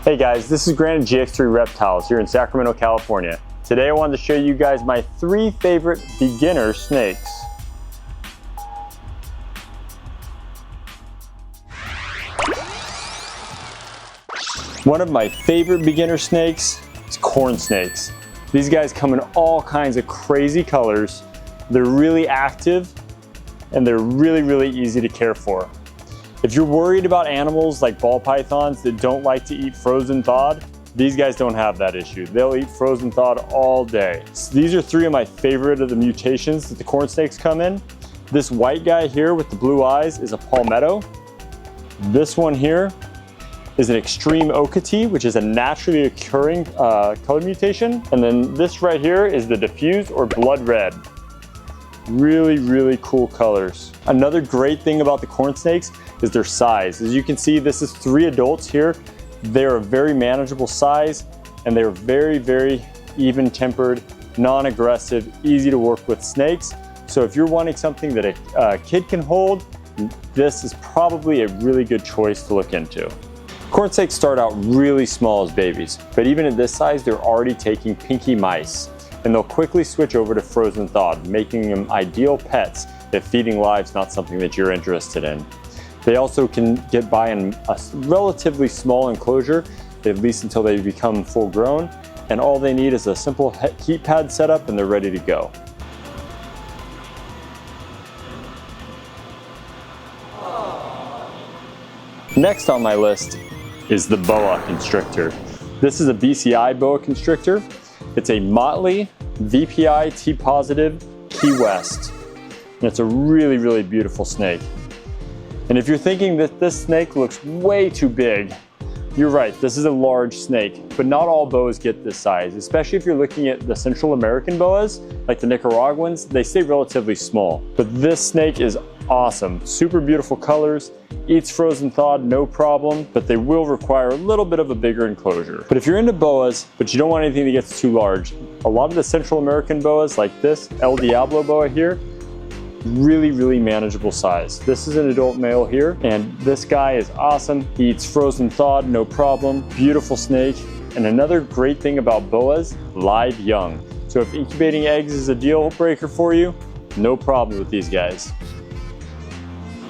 Hey guys, this is Grant at GX3 Reptiles here in Sacramento, California. Today I wanted to show you guys my 3 favorite beginner snakes. One of my favorite beginner snakes is corn snakes. These guys come in all kinds of crazy colors. They're really active and they're really easy to care for. If you're worried about animals like ball pythons that don't like to eat frozen thawed, these guys don't have that issue. They'll eat frozen thawed all day. So these are 3 of my favorite of the mutations that the corn snakes come in. This white guy here with the blue eyes is a palmetto. This one here is an extreme okatee, which is a naturally occurring color mutation. And then this right here is the diffuse or blood red. Really cool colors. Another great thing about the corn snakes is their size. As you can see, this is 3 adults here. They're a very manageable size and they're very even-tempered, non-aggressive, easy to work with snakes. So if you're wanting something that a kid can hold, this is probably a really good choice to look into. Corn snakes start out really small as babies, but even at this size, they're already taking pinky mice. And they'll quickly switch over to frozen thawed, making them ideal pets if feeding live is not something that you're interested in. They also can get by in a relatively small enclosure, at least until they become full grown, and all they need is a simple heat pad setup and they're ready to go. Next on my list is the boa constrictor. This is a BCI boa constrictor. It's a motley VPI T-positive Key West. And it's a really beautiful snake. And if you're thinking that this snake looks way too big, you're right, this is a large snake, but not all boas get this size, especially if you're looking at the Central American boas, like the Nicaraguans, they stay relatively small. But this snake is awesome, super beautiful colors, eats frozen thawed, no problem, but they will require a little bit of a bigger enclosure. But if you're into boas, but you don't want anything that gets too large, a lot of the Central American boas, like this El Diablo boa here, really manageable size. This is an adult male here, and this guy is awesome. He eats frozen thawed, no problem, beautiful snake. And another great thing about boas, live young. So if incubating eggs is a deal breaker for you, no problem with these guys.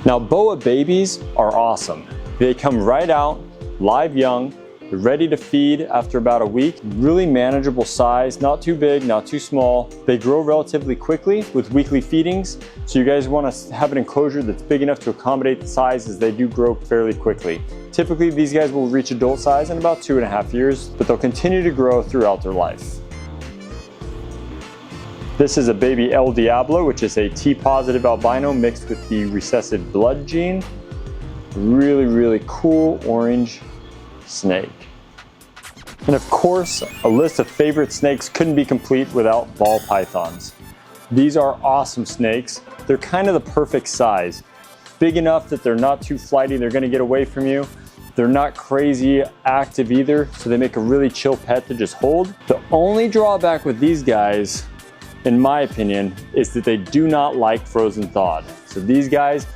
Now, boa babies are awesome. They come right out, live young, they're ready to feed after about a week. Really manageable size, not too big, not too small. They grow relatively quickly with weekly feedings, so you guys want to have an enclosure that's big enough to accommodate the size as they do grow fairly quickly. Typically, these guys will reach adult size in about 2.5 years, but they'll continue to grow throughout their life. This is a baby El Diablo, which is a T-positive albino mixed with the recessive blood gene. Really cool orange snake. And of course, a list of favorite snakes couldn't be complete without ball pythons. These are awesome snakes. They're kind of the perfect size. Big enough that they're not too flighty, they're gonna get away from you. They're not crazy active either, so they make a really chill pet to just hold. The only drawback with these guys, in my opinion, is that they do not like frozen thawed. So these guys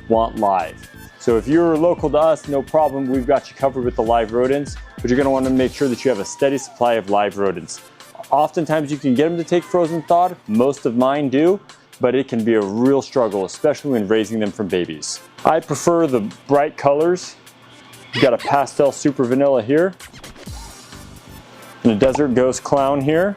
want live. So if you're local to us, no problem, we've got you covered with the live rodents, but you're gonna wanna make sure that you have a steady supply of live rodents. Oftentimes you can get them to take frozen thawed, most of mine do, but it can be a real struggle, especially when raising them from babies. I prefer the bright colors. You've got a pastel super vanilla here, and a desert ghost clown here.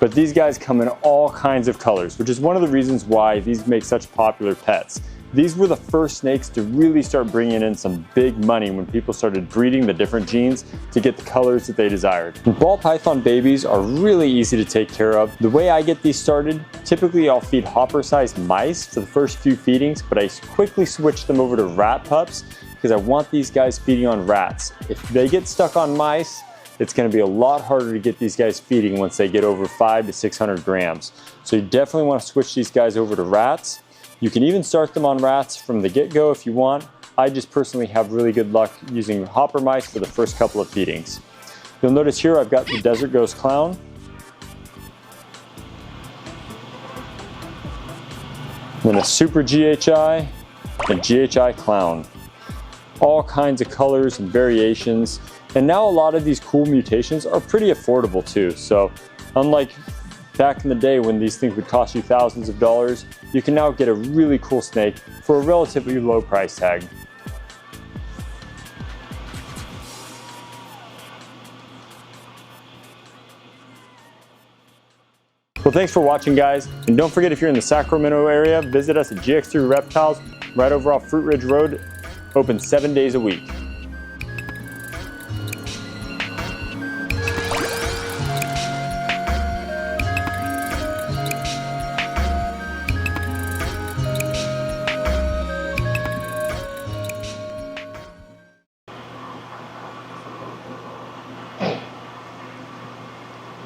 But these guys come in all kinds of colors, which is one of the reasons why these make such popular pets. These were the first snakes to really start bringing in some big money when people started breeding the different genes to get the colors that they desired. And ball python babies are really easy to take care of. The way I get these started, typically I'll feed hopper-sized mice for the first few feedings, but I quickly switch them over to rat pups because I want these guys feeding on rats. If they get stuck on mice, it's going to be a lot harder to get these guys feeding once they get over 500 to 600 grams. So you definitely want to switch these guys over to rats. You can even start them on rats from the get-go if you want. I just personally have really good luck using hopper mice for the first couple of feedings. You'll notice here I've got the desert ghost clown. Then a super GHI and GHI clown. all kinds of colors and variations. And now a lot of these cool mutations are pretty affordable too. So unlike back in the day when these things would cost you thousands of dollars, you can now get a really cool snake for a relatively low price tag. Well, thanks for watching, guys. And don't forget, if you're in the Sacramento area, visit us at GX3 Reptiles right over off Fruitridge Rd, open 7 days a week.